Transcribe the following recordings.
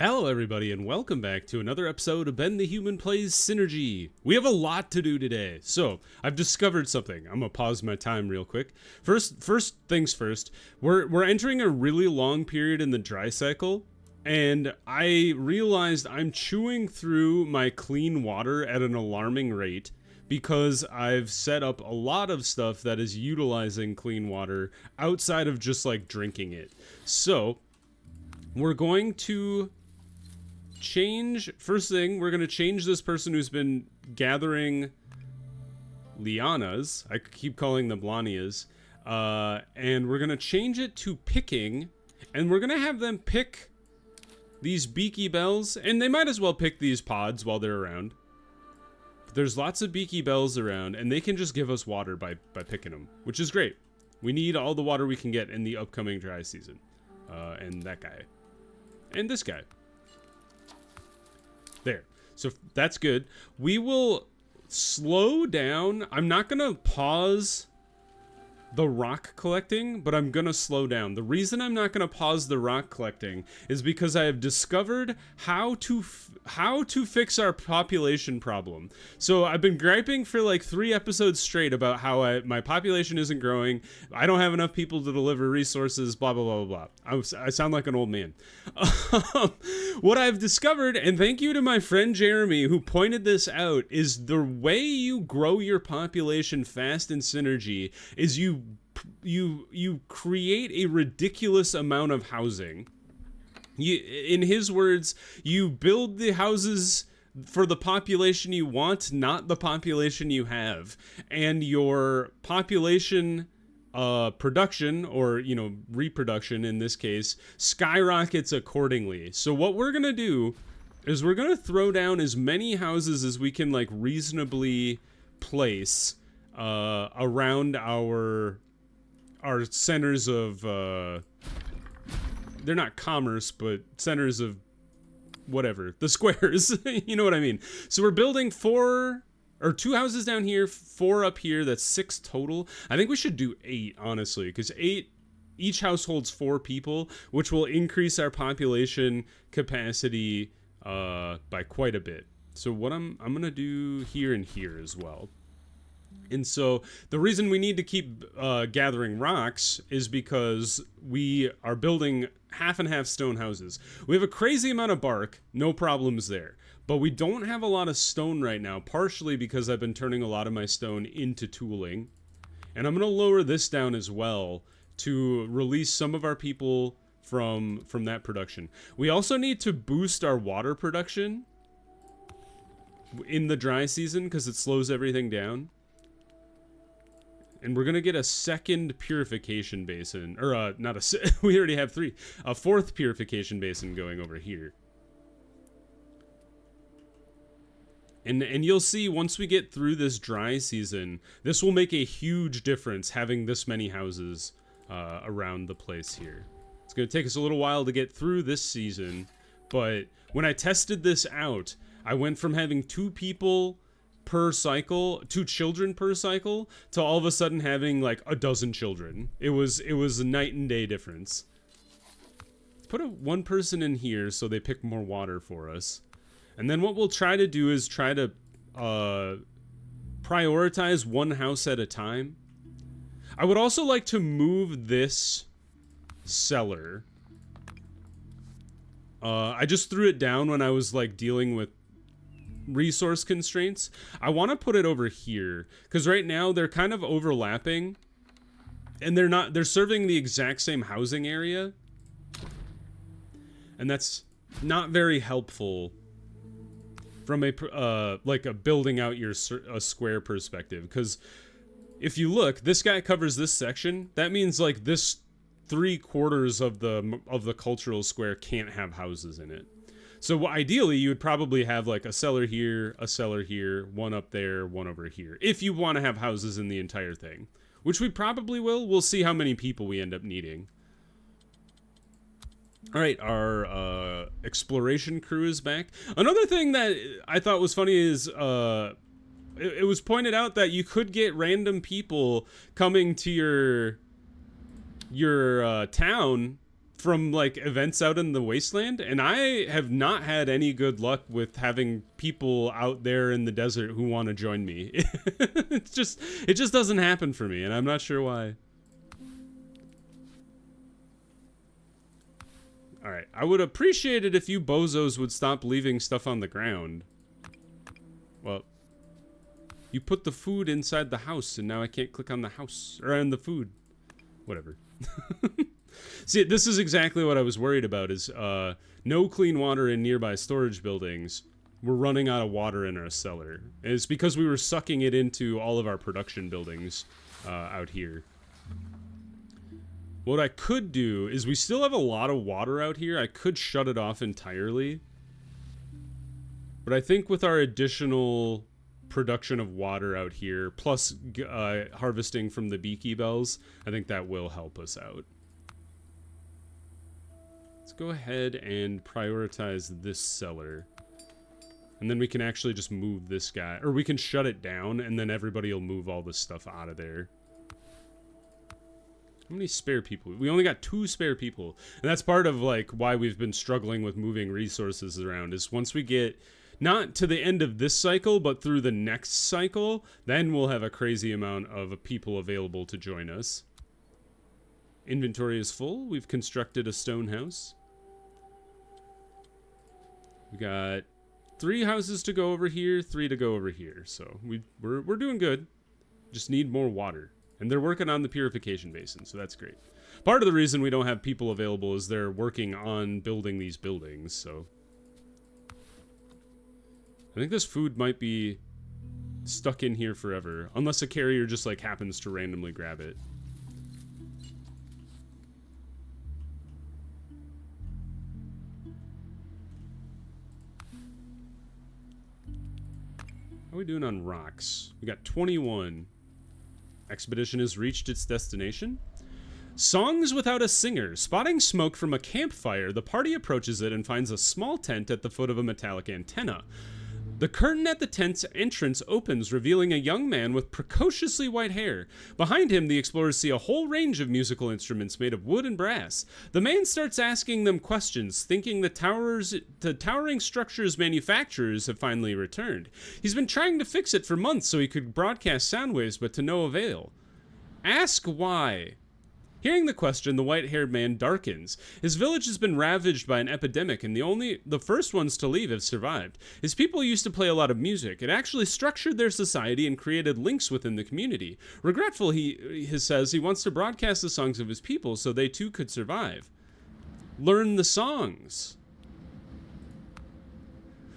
Hello, everybody, and welcome back to another episode of Ben the Human Plays Synergy. We have a lot to do today, so I've discovered something. I'm gonna pause my time real quick. First things first. We're entering a really long period in the dry cycle, and I realized I'm chewing through my clean water at an alarming rate because I've set up a lot of stuff that is utilizing clean water outside of just like drinking it. So we're going to first thing, we're going to change this person who's been gathering lianas. I keep calling them lanias. And we're going to change it to picking. And we're going to have them pick these beaky bells. And they might as well pick these pods while they're around. There's lots of beaky bells around. And they can just give us water by picking them. Which is great. We need all the water we can get in the upcoming dry season. And that guy. And this guy. There. So that's good. We will slow down. I'm not going to pause the rock collecting, but I'm going to slow down. The reason I'm not going to pause the rock collecting is because I have discovered how to fix our population problem. So I've been griping for like 3 episodes straight about how my population isn't growing. I don't have enough people to deliver resources, blah, blah, blah, blah, blah. I sound like an old man. What I've discovered, and thank you to my friend Jeremy who pointed this out, is the way you grow your population fast in Synergy is you create a ridiculous amount of housing. In his words, you build the houses for the population you want, not the population you have. And your population production, or reproduction in this case, skyrockets accordingly. So what we're gonna do is we're gonna throw down as many houses as we can like reasonably place around our centers of they're not commerce, but centers of whatever, the squares. You know what I mean? So we're building 2 houses down here, 4 up here. That's 6 total. I think we should do 8, honestly, because each house holds 4 people, which will increase our population capacity by quite a bit. So what I'm gonna do here and here as well. And so the reason we need to keep gathering rocks is because we are building half and half stone houses. We have a crazy amount of bark, no problems there. But we don't have a lot of stone right now, partially because I've been turning a lot of my stone into tooling. And I'm going to lower this down as well to release some of our people from that production. We also need to boost our water production in the dry season because it slows everything down. And we're going to get a second purification basin. Or, we already have 3. A 4th purification basin going over here. And you'll see once we get through this dry season, this will make a huge difference having this many houses around the place here. It's going to take us a little while to get through this season. But when I tested this out, I went from having 2 people per cycle, 2 children per cycle, to all of a sudden having like a dozen children. It was a night and day difference. Let's put 1 person in here so they pick more water for us. And then what we'll try to do is try to prioritize 1 house at a time. I would also like to move this cellar. I just threw it down when I was like dealing with resource constraints. I want to put it over here because right now they're kind of overlapping and they're serving the exact same housing area, and that's not very helpful from a building out a square perspective. Because if you look, this guy covers this section. That means like this 3/4 of the cultural square can't have houses in it. So ideally, you would probably have like a cellar here, 1 up there, 1 over here, if you want to have houses in the entire thing, which we probably will. We'll see how many people we end up needing. All right, our exploration crew is back. Another thing that I thought was funny is it was pointed out that you could get random people coming to your town from like events out in the wasteland, and I have not had any good luck with having people out there in the desert who want to join me. It just doesn't happen for me, and I'm not sure why. All right, I would appreciate it if you bozos would stop leaving stuff on the ground. Well, you put the food inside the house, and now I can't click on the house or on the food. Whatever. See, this is exactly what I was worried about, is no clean water in nearby storage buildings. We're running out of water in our cellar. And it's because we were sucking it into all of our production buildings out here. What I could do is, we still have a lot of water out here. I could shut it off entirely. But I think with our additional production of water out here, plus harvesting from the beaky bells, I think that will help us out. Let's go ahead and prioritize this cellar. And then we can actually just move this guy. Or we can shut it down, and then everybody will move all this stuff out of there. How many spare people? We only got 2 spare people. And that's part of like why we've been struggling with moving resources around, is once we get not to the end of this cycle, but through the next cycle, then we'll have a crazy amount of people available to join us. Inventory is full. We've constructed a stone house. We got 3 houses to go over here, 3 to go over here. So we're doing good. Just need more water. And they're working on the purification basin, so that's great. Part of the reason we don't have people available is they're working on building these buildings, so. I think this food might be stuck in here forever, unless a carrier just like happens to randomly grab it. How are we doing on rocks? We got 21. Expedition has reached its destination. Songs without a singer. Spotting smoke from a campfire, the party approaches it and finds a small tent at the foot of a metallic antenna. The curtain at the tent's entrance opens, revealing a young man with precociously white hair. Behind him, the explorers see a whole range of musical instruments made of wood and brass. The man starts asking them questions, thinking the towering structure's manufacturers have finally returned. He's been trying to fix it for months so he could broadcast sound waves, but to no avail. Ask why. Hearing the question, the white-haired man darkens. His village has been ravaged by an epidemic, and the first ones to leave have survived. His people used to play a lot of music. It actually structured their society and created links within the community. Regretful, he says he wants to broadcast the songs of his people so they too could survive. Learn the songs.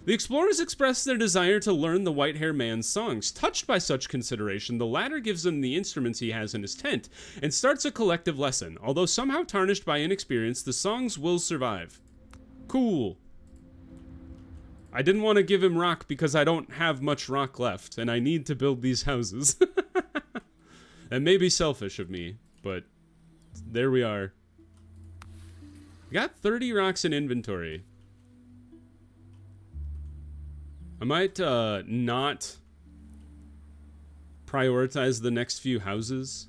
The explorers express their desire to learn the white-haired man's songs. Touched by such consideration, the latter gives them the instruments he has in his tent and starts a collective lesson. Although somehow tarnished by inexperience, the songs will survive. Cool. I didn't want to give him rock because I don't have much rock left, and I need to build these houses. That may be selfish of me, but there we are. We got 30 rocks in inventory. I might not prioritize the next few houses.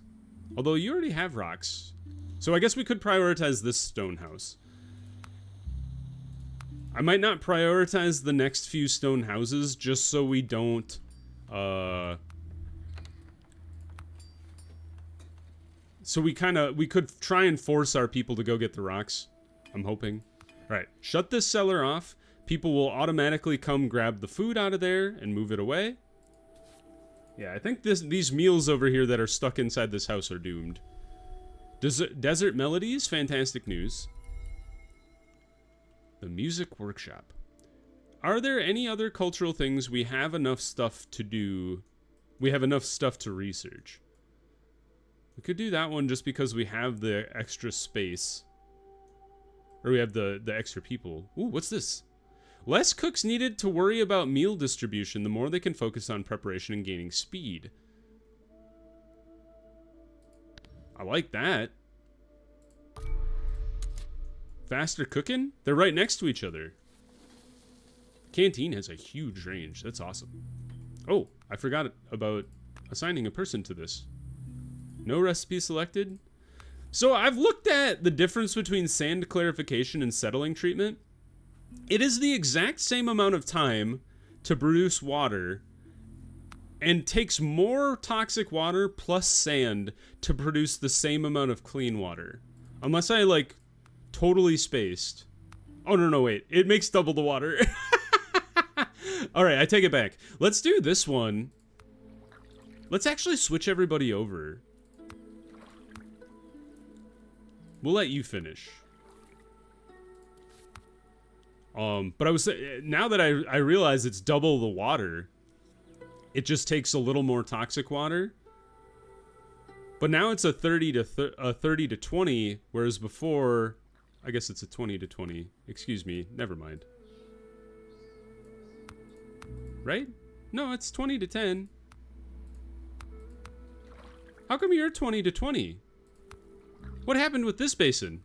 Although you already have rocks. So I guess we could prioritize this stone house. I might not prioritize the next few stone houses just so we don't... So we could try and force our people to go get the rocks. I'm hoping. Alright, shut this cellar off. People will automatically come grab the food out of there and move it away. Yeah, I think these meals over here that are stuck inside this house are doomed. Desert Melodies, fantastic news. The Music Workshop. Are there any other cultural things we have enough stuff to do? We have enough stuff to research. We could do that one just because we have the extra space. Or we have the extra people. Ooh, what's this? Less cooks needed to worry about meal distribution, the more they can focus on preparation and gaining speed. I like that. Faster cooking? They're right next to each other. Canteen has a huge range. That's awesome. Oh, I forgot about assigning a person to this. No recipe selected. So I've looked at the difference between sand clarification and settling treatment. It is the exact same amount of time to produce water and takes more toxic water plus sand to produce the same amount of clean water. Unless I, like, totally spaced. Oh, no, wait. It makes double the water. All right, I take it back. Let's do this one. Let's actually switch everybody over. We'll let you finish. But I was now that I realize it's double the water, it just takes a little more toxic water. But now it's a 30 to 20, whereas before, I guess it's a 20 to 20. Excuse me, never mind. Right? No, it's 20 to 10. How come you're 20 to 20? What happened with this basin?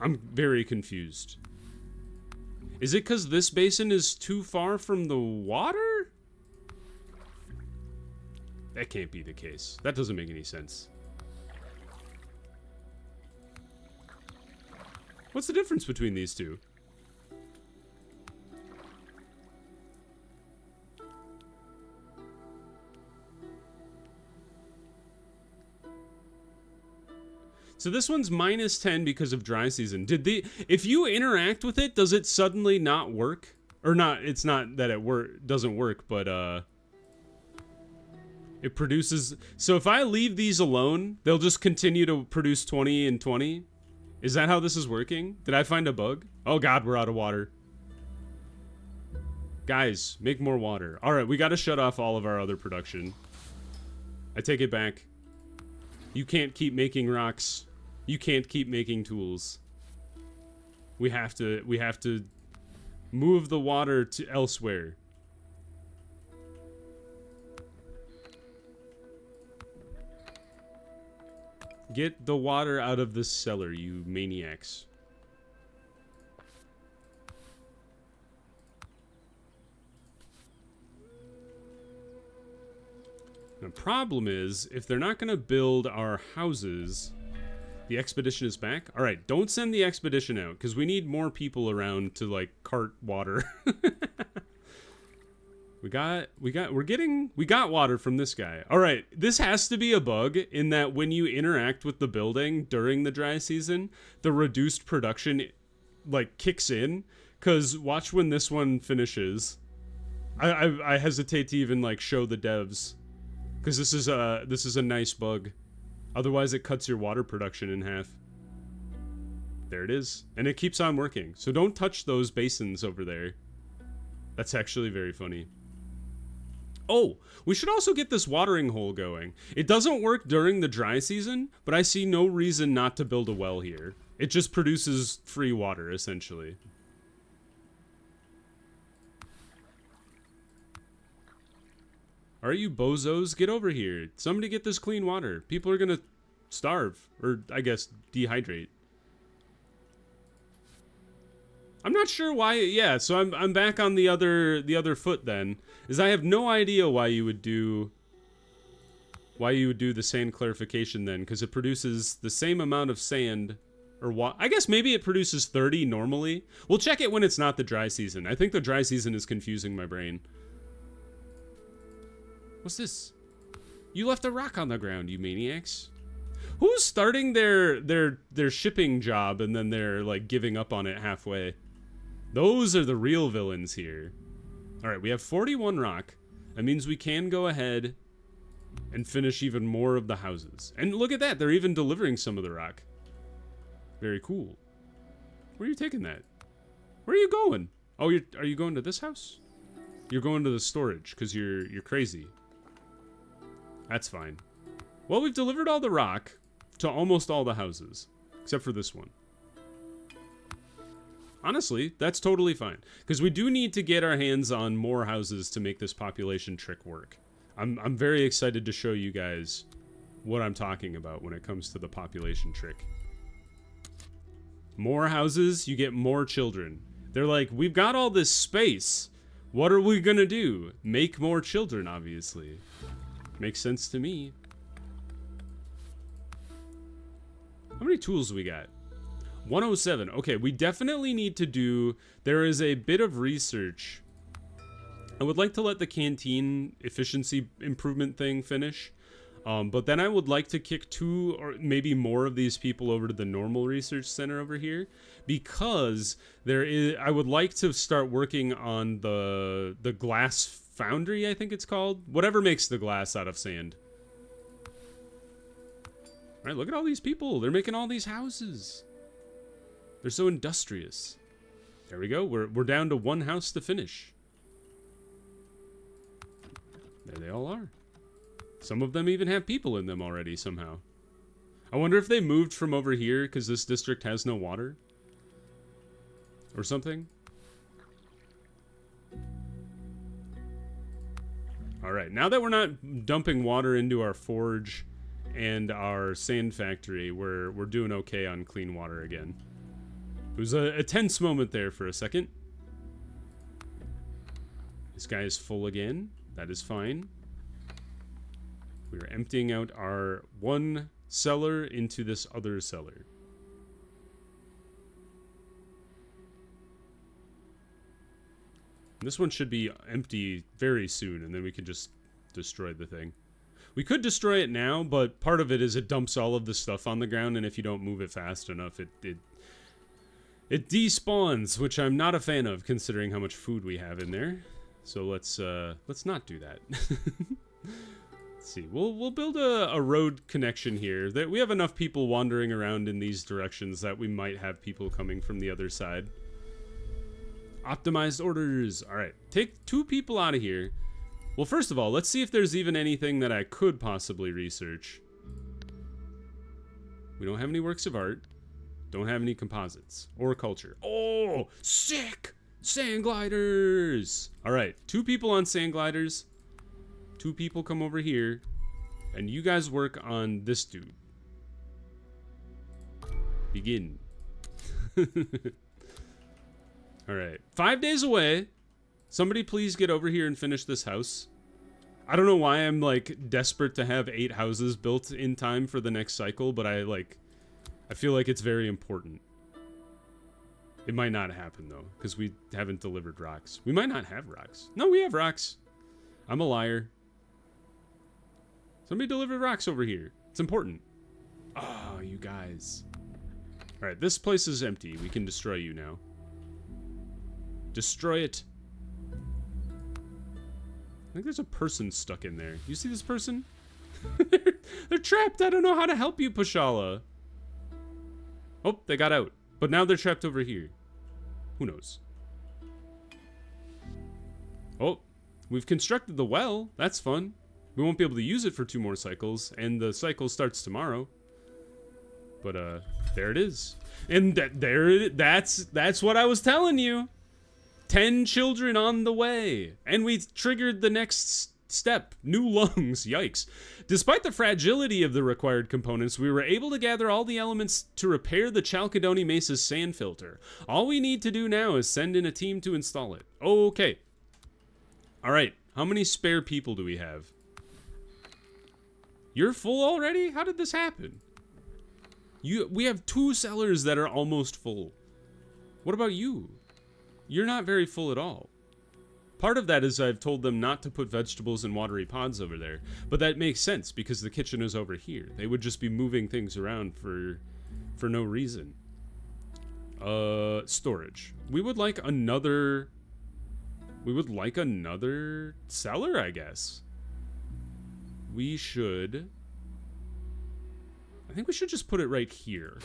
I'm very confused. Is it because this basin is too far from the water? That can't be the case. That doesn't make any sense. What's the difference between these two? So this one's minus 10 because of dry season. If you interact with it, does it suddenly not work? Or not, it's not that it doesn't work, but it produces. So if I leave these alone, they'll just continue to produce 20 and 20. Is that how this is working? Did I find a bug? Oh god, we're out of water. Guys, make more water. All right, we got to shut off all of our other production. I take it back. You can't keep making rocks. You can't keep making tools. We have to move the water to elsewhere. Get the water out of the cellar, you maniacs. The problem is, if they're not going to build our houses, the expedition is back. All right, don't send the expedition out because we need more people around to like cart water. we got water from this guy. All right, this has to be a bug in that when you interact with the building during the dry season, the reduced production like kicks in. Because watch when this one finishes. I hesitate to even like show the devs. Because this is a nice bug. Otherwise, it cuts your water production in half. There it is. And it keeps on working. So don't touch those basins over there. That's actually very funny. Oh, we should also get this watering hole going. It doesn't work during the dry season, but I see no reason not to build a well here. It just produces free water, essentially. Are you bozos? Get over here. Somebody get this clean water. People are gonna starve, or I guess dehydrate. I'm not sure why. Yeah, so I'm back on the other foot then. Is I have no idea why you would do the sand clarification then, because it produces the same amount of sand. Or what? I guess maybe it produces 30 normally. We'll check it when it's not the dry season. I think the dry season is confusing my brain. What's this? You left a rock on the ground, you maniacs. Who's starting their shipping job and then they're like giving up on it halfway? Those are the real villains here. All right, we have 41 rock. That means we can go ahead and finish even more of the houses. And look at that, they're even delivering some of the rock. Very cool. Where are you taking that? Where are you going? Oh, are you going to this house? You're going to the storage because you're crazy. That's fine. Well, we've delivered all the rock to almost all the houses, except for this one. Honestly, that's totally fine, because we do need to get our hands on more houses to make this population trick work. I'm very excited to show you guys what I'm talking about when it comes to the population trick. More houses, you get more children. They're like, we've got all this space. What are we gonna do? Make more children, obviously. Makes sense to me. How many tools we got? 107. Okay, we definitely need to do... There is a bit of research. I would like to let the canteen efficiency improvement thing finish. But then I would like to kick 2 or maybe more of these people over to the normal research center over here, because I would like to start working on the glass foundry, I think it's called. Whatever makes the glass out of sand. All right, look at all these people. They're making all these houses. They're so industrious. There we go. We're down to 1 house to finish. There they all are. Some of them even have people in them already somehow. I wonder if they moved from over here because this district has no water. Or something. Alright, now that we're not dumping water into our forge and our sand factory, we're doing okay on clean water again. It was a tense moment there for a second. This guy is full again. That is fine. We are emptying out our 1 cellar into this other cellar. This one should be empty very soon, and then we can just destroy the thing. We could destroy it now, but part of it is it dumps all of the stuff on the ground, and if you don't move it fast enough, it despawns, which I'm not a fan of, considering how much food we have in there. So let's not do that. Let's see. We'll build a road connection here. That we have enough people wandering around in these directions that we might have people coming from the other side. Optimized orders. All right, take 2 people out of here. Well, first of all, let's see if there's even anything that I could possibly research. We don't have any works of art. Don't have any composites or culture. Oh, sick! Sand gliders. All right, 2 people on sand gliders. 2 people come over here, and you guys work on this dude. Begin. All right, 5 days away. Somebody please get over here and finish this house. I don't know why I'm like desperate to have 8 houses built in time for the next cycle, but I feel like it's very important. It might not happen though, because we haven't delivered rocks. We might not have rocks. No, we have rocks. I'm a liar. Somebody deliver rocks over here. It's important. Oh, you guys. All right, this place is empty. We can destroy you now. Destroy it. I think there's a person stuck in there. You see this person? They're trapped. I don't know how to help you, Pashala. Oh, they got out. But now they're trapped over here. Who knows? Oh, we've constructed the well. That's fun. We won't be able to use it for 2 more cycles, and the cycle starts tomorrow. But there it is. And that's what I was telling you. 10 children on the way. And we triggered the next step. New lungs. Yikes. Despite the fragility of the required components, we were able to gather all the elements to repair the Chalcedony Mesa's sand filter. All we need to do now is send in a team to install it. Okay. All right. How many spare people do we have? You're full already? How did this happen? We have 2 cellars that are almost full. What about you? You're not very full at all. Part of that is I've told them not to put vegetables in watery pods over there. But that makes sense because the kitchen is over here. They would just be moving things around for no reason. Storage. We would like another cellar, I guess. I think we should just put it right here.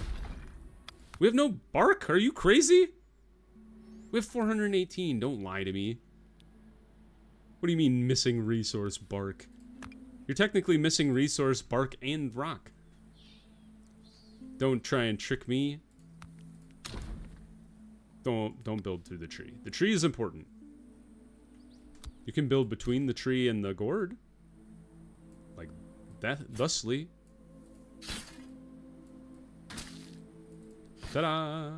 We have no bark? Are you crazy? We have 418. Don't lie to me. What do you mean missing resource bark? You're technically missing resource bark and rock. Don't try and trick me. Don't build through the tree. The tree is important. You can build between the tree and the gourd. Like that, thusly. Ta-da!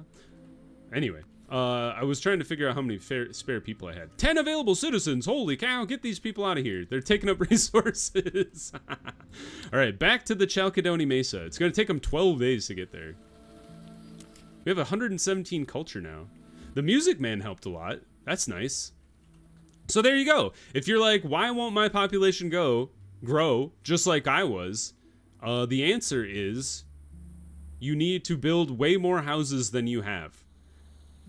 Anyway, I was trying to figure out how many spare people I had. 10 available citizens. Holy cow, get these people out of here. They're taking up resources. All right, back to the Chalcedony Mesa. It's going to take them 12 days to get there. We have 117 culture now. The Music Man helped a lot. That's nice. So there you go. If you're like, why won't my population grow just like I was? The answer is you need to build way more houses than you have.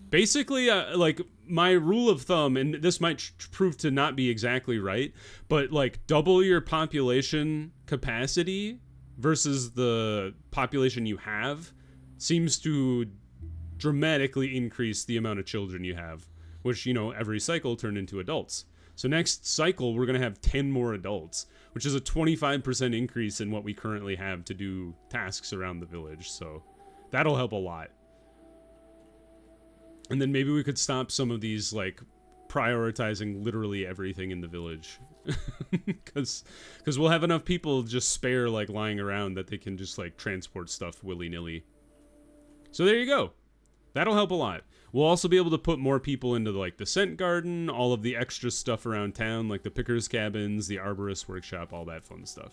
Basically, like, my rule of thumb, and this might prove to not be exactly right, but, like, double your population capacity versus the population you have seems to dramatically increase the amount of children you have, which, you know, every cycle turn into adults. So next cycle, we're going to have 10 more adults, which is a 25% increase in what we currently have to do tasks around the village. So that'll help a lot. And then maybe we could stop some of these, like, prioritizing literally everything in the village. Because we'll have enough people just spare, like, lying around that they can just, like, transport stuff willy-nilly. So there you go. That'll help a lot. We'll also be able to put more people into, like, the scent garden, all of the extra stuff around town, like the pickers' cabins, the arborist workshop, all that fun stuff.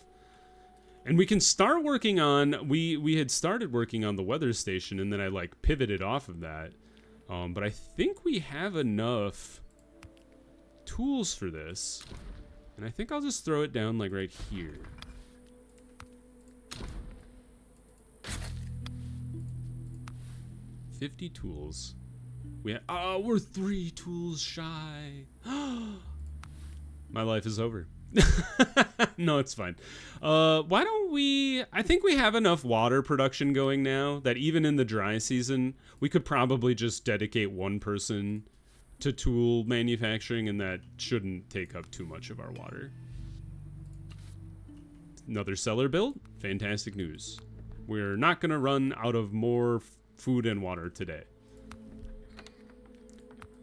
And we can start working on, we had started working on the weather station, and then I, like, pivoted off of that. But I think we have enough tools for this. And I think I'll just throw it down, like, right here. $50 tools. We're 3 tools shy. My life is over. No, it's fine. Why don't we... I think we have enough water production going now that even in the dry season, we could probably just dedicate one person to tool manufacturing, and that shouldn't take up too much of our water. Another cellar built? Fantastic news. We're not going to run out of more food and water today.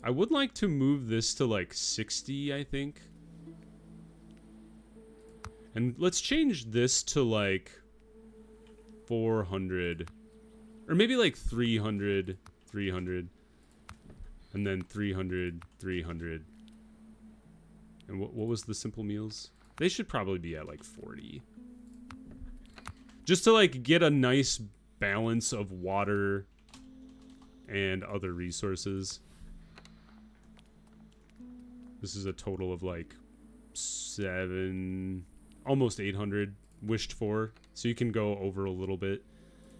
I would like to move this to like 60, I think. And let's change this to like 400. Or maybe like 300, 300. And then 300, 300. And what was the simple meals? They should probably be at like 40. Just to like get a nice balance of water and other resources. This is a total of like 7, almost 800 wished for. So you can go over a little bit.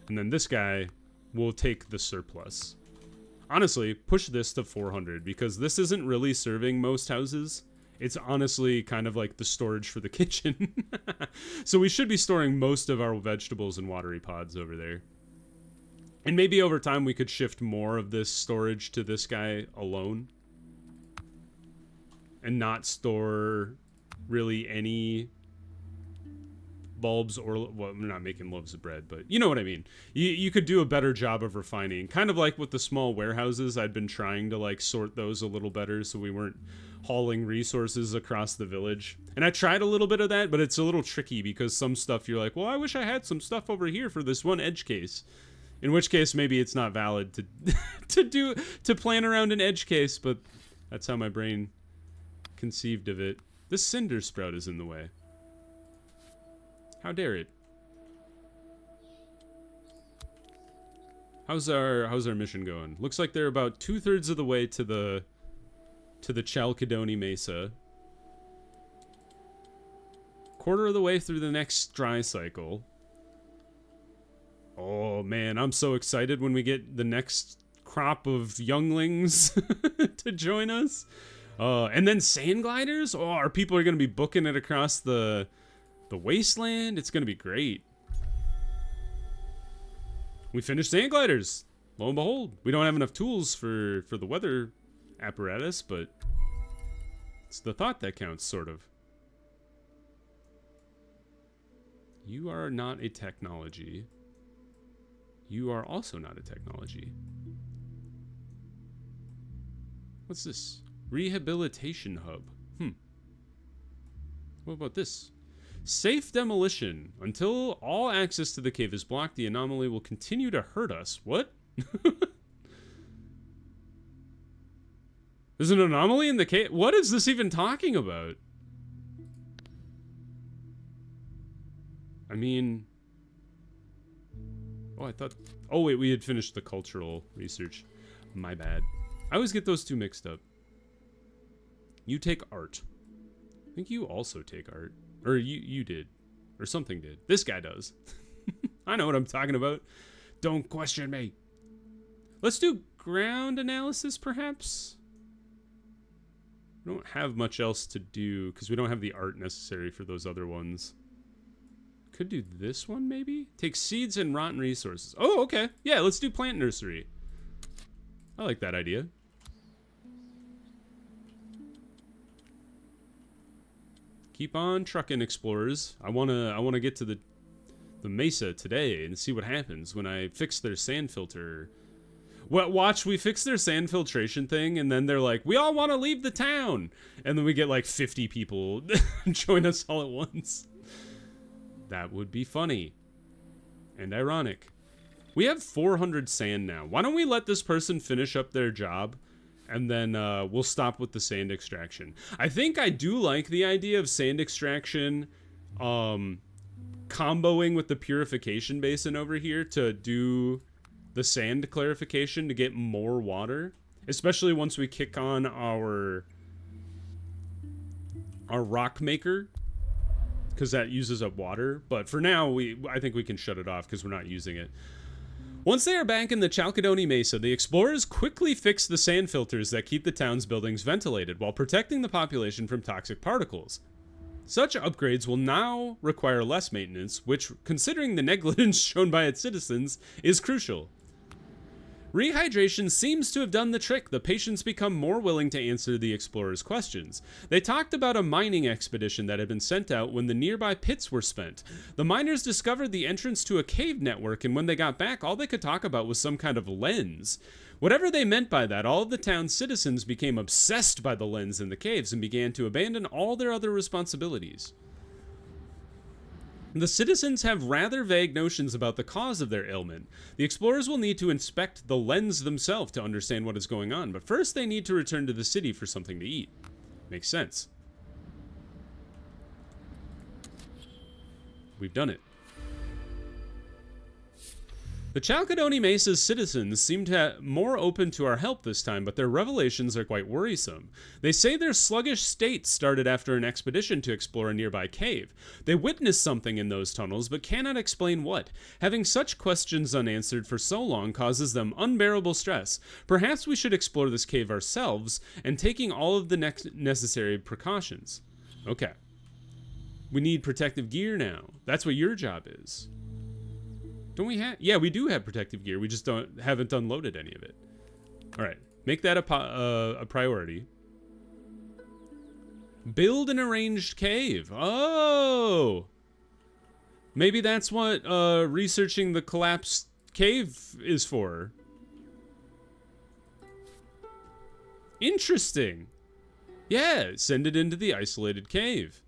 And then this guy will take the surplus. Honestly, push this to 400 because this isn't really serving most houses. It's honestly kind of like the storage for the kitchen. So we should be storing most of our vegetables in watery pods over there. And maybe over time we could shift more of this storage to this guy alone. And not store really any bulbs or, well, we're not making loaves of bread, but you know what I mean. You could do a better job of refining. Kind of like with the small warehouses, I'd been trying to like sort those a little better so we weren't hauling resources across the village. And I tried a little bit of that, but it's a little tricky because some stuff you're like, well, I wish I had some stuff over here for this one edge case. In which case, maybe it's not valid to plan around an edge case, but that's how my brain conceived of it. This cinder sprout is in the way. How dare it? How's our mission going? Looks like they're about 2/3 of the way to the Chalcedony Mesa. Quarter of the way through the next dry cycle. Oh man, I'm so excited when we get the next crop of younglings to join us. And then sand gliders? Oh, our people are going to be booking it across the wasteland. It's going to be great. We finished sand gliders. Lo and behold, we don't have enough tools for the weather apparatus, but it's the thought that counts, sort of. You are not a technology. You are also not a technology. What's this? Rehabilitation hub. What about this? Safe demolition. Until all access to the cave is blocked, the anomaly will continue to hurt us. What? There's an anomaly in the cave. What is this even talking about? I mean... Oh, I thought... Oh, wait, we had finished the cultural research. My bad. I always get those two mixed up. You take art. I think you also take art. Or you did. Or something did. This guy does. I know what I'm talking about. Don't question me. Let's do ground analysis, perhaps? We don't have much else to do, because we don't have the art necessary for those other ones. Could do this one, maybe? Take seeds and rotten resources. Oh, okay. Yeah, let's do plant nursery. I like that idea. Keep on trucking, explorers. I wanna get to the mesa today and see what happens when I fix their sand filter. Well, watch, we fix their sand filtration thing, and then they're like, we all want to leave the town. And then we get like 50 people join us all at once. That would be funny. And ironic. We have 400 sand now. Why don't we let this person finish up their job, and then we'll stop with the sand extraction. I think I do like the idea of sand extraction comboing with the purification basin over here to do the sand clarification to get more water, especially once we kick on our rock maker, because that uses up water. But for now, I think we can shut it off because we're not using it. Once they are back in the Chalcedony Mesa, the explorers quickly fix the sand filters that keep the town's buildings ventilated while protecting the population from toxic particles. Such upgrades will now require less maintenance, which, considering the negligence shown by its citizens, is crucial. Rehydration seems to have done the trick. The patients become more willing to answer the explorers' questions. They talked about a mining expedition that had been sent out when the nearby pits were spent. The miners discovered the entrance to a cave network, and when they got back, all they could talk about was some kind of lens. Whatever they meant by that, all of the town's citizens became obsessed by the lens in the caves and began to abandon all their other responsibilities. The citizens have rather vague notions about the cause of their ailment. The explorers will need to inspect the lens themselves to understand what is going on, but first they need to return to the city for something to eat. Makes sense. We've done it. The Chalcedony Mesa's citizens seem to be more open to our help this time, but their revelations are quite worrisome. They say their sluggish state started after an expedition to explore a nearby cave. They witnessed something in those tunnels, but cannot explain what. Having such questions unanswered for so long causes them unbearable stress. Perhaps we should explore this cave ourselves, and taking all of the necessary precautions. Okay. We need protective gear now. That's what your job is. Don't we have? Yeah, we do have protective gear. We just haven't unloaded any of it. All right, make that a priority. Build an arranged cave. Oh, maybe that's what researching the collapsed cave is for. Interesting. Yeah, send it into the isolated cave.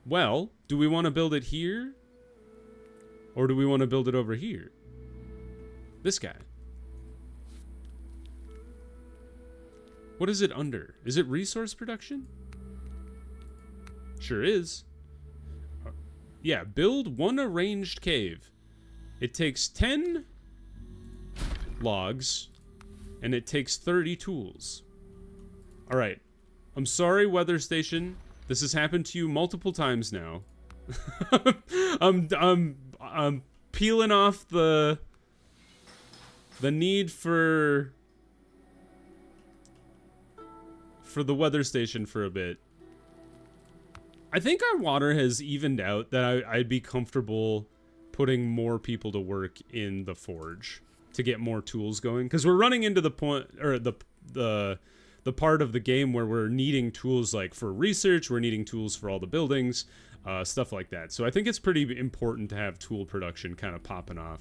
Well, do we want to build it here? Or do we want to build it over here? This guy. What is it under? Is it resource production? Sure is. Yeah, build one arranged cave. It takes 10 logs, and it takes 30 tools. All right. I'm sorry, weather station. This has happened to you multiple times now. I'm peeling off the need for the weather station for a bit. I think our water has evened out that I'd be comfortable putting more people to work in the forge to get more tools going, because we're running into the point, or the part of the game where we're needing tools like for research, we're needing tools for all the buildings. Stuff like that. So I think it's pretty important to have tool production kind of popping off.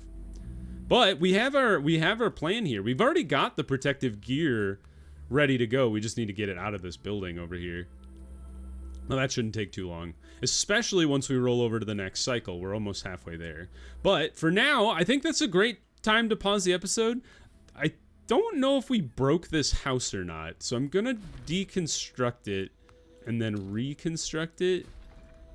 But we have our plan here. We've already got the protective gear ready to go. We just need to get it out of this building over here. Well, that shouldn't take too long, especially once we roll over to the next cycle. We're almost halfway there. But for now, I think that's a great time to pause the episode. don't know if we broke this house or not, so I'm gonna deconstruct it and then reconstruct it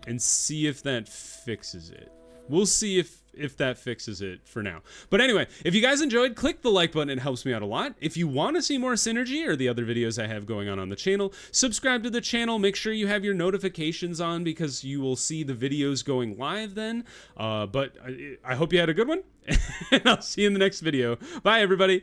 and see if that fixes it. We'll see if that fixes it for now. But anyway, if you guys enjoyed, click the like button. It helps me out a lot. If you want to see more Synergy or the other videos I have going on the channel, subscribe to the channel. Make sure you have your notifications on because you will see the videos going live then. But I hope you had a good one, and I'll see you in the next video. Bye, everybody.